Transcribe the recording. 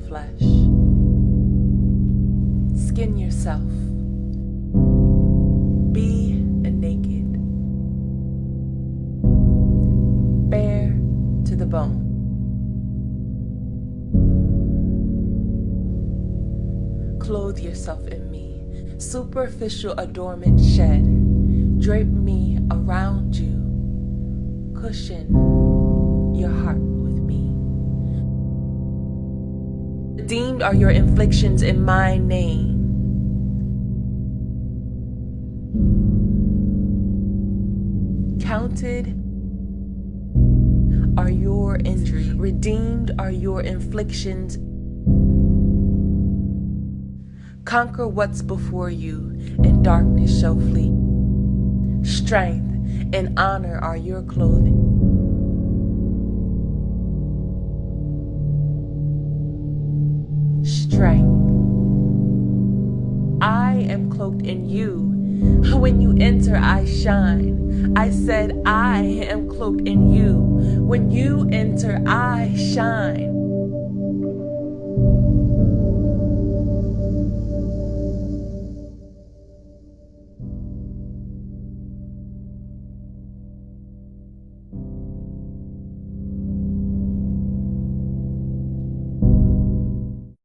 flesh. Skin yourself. Be naked. Bare to the bone. Clothe yourself in me. Superficial adornment shed. Drape me around you. Cushion your heart with me. Redeemed are your inflictions in my name. Counted are your injuries. Redeemed are your inflictions. Conquer what's before you, and darkness shall flee. Strength and honor are your clothing. Strength. I am cloaked in you. When you enter, I shine. I said, I am cloaked in you. When you enter, I shine.